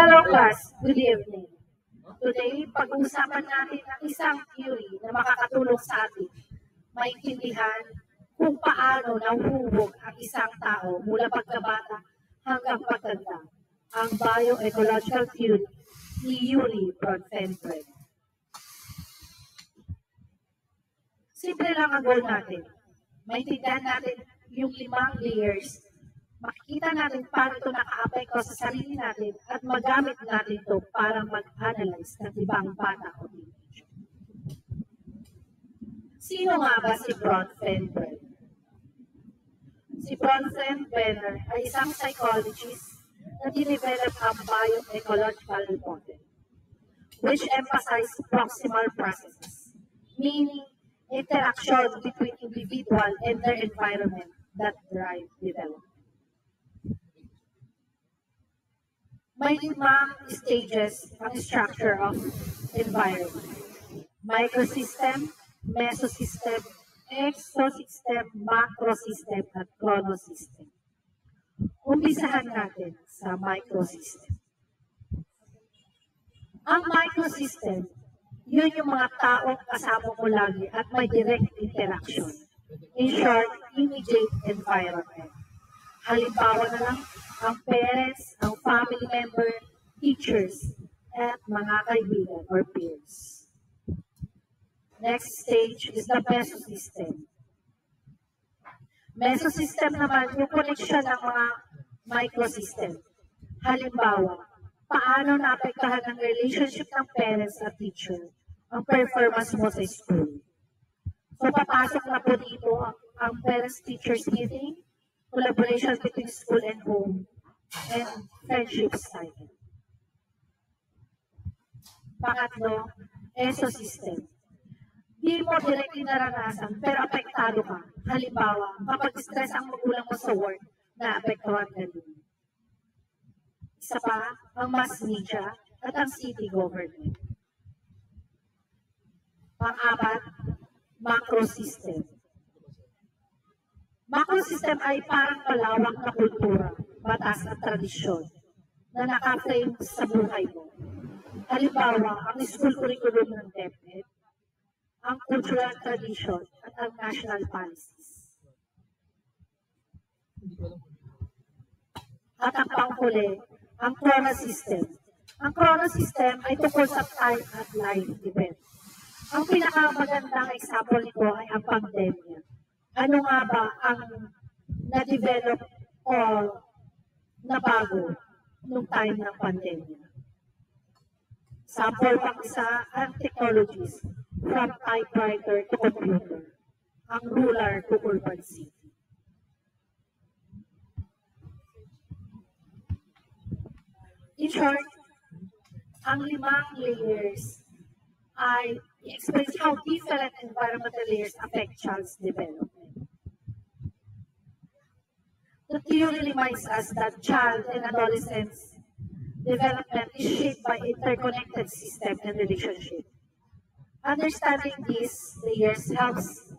Hello class, good evening. Today, pag-uusapan natin ang isang theory na makakatulong sa atin maintindihan kung paano nahuhubog ang isang tao mula pagkabata hanggang pagtanda, ang bioecological theory ni Yuri Bronfenbrenner. Simple lang ang goal natin. Maintindihan natin yung 5 layers. Makikita natin paano ito naka-apekto sa sarili natin at magamit natin ito para mag-analyze ng ibang bata o teenager. Sino nga ba si Bronfenbrenner? Si Bronfenbrenner ay isang psychologist na dinevelop ang bioecological model, which emphasize proximal processes, meaning interaction between individual and their environment that drive development. May 5 stages ang structure of environment: microsystem, mesosystem, exosystem, macrosystem, at chronosystem. Umpisahan natin sa microsystem. Ang microsystem, yun yung mga taong kasama mo lagi at may direct interaction. In short, immediate environment. Halimbawa na lang, ang parents, ang family member, teachers, at mga kaibigan or peers. Next stage is the mesosystem. Mesosystem naman yung connection ng mga microsystem. Halimbawa, paano naapektuhan ang relationship ng parents at teacher ang performance mo sa school. So, papasok na po dito ang parents-teachers meeting, collaboration between school and home, and friendship cycle. Pangatlo, exosystem. Di mo directly naranasan, pero apektado ka. Halimbawa, kapag stress ang magulang mo sa work, naapektuhan ka din. Isa pa, ang mass media at ang city government. Pang-apat, macrosystem. Macrosystem ay parang malawak na kultura, batas at tradisyon na naka-frame sa buhay mo. Halimbawa, ang school curriculum ng DepEd, ang cultural tradition at ang national policies. At ang panghuli, ang chronosystem. Ang chronosystem ay tungkol sa time at life event. Ang pinakamagandang example nito ay ang pandemya. Ano nga ba ang na-develop o nabago nung time ng pandemya? Sample pang isa ang technologies from typewriter to computer, ang rural to urban city. In short, ang 5 layers ay i-explain how different environmental layers affect child's development. The theory reminds us that child and adolescents' development is shaped by interconnected system and relationship. Understanding these layers helps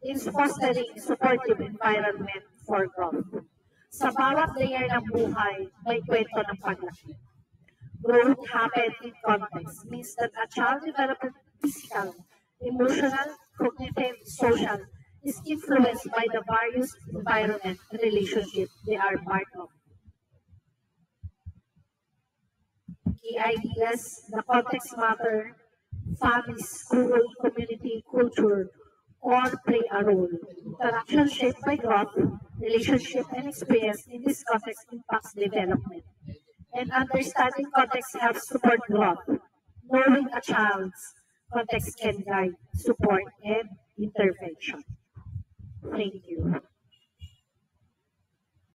in fostering a supportive environment for growth. Sa bawat layer ng buhay, may kwento ng paglaki. Growth happens in context means that a child develops physical, emotional, cognitive, social, is influenced by the various environment and relationship they are part of. Key ideas, the context matter, family, school, community, culture, all play a role. Interaction shaped by growth, relationship and experience in this context impacts development. And understanding context helps support growth. Knowing a child's context can guide, support, and intervention. Thank you.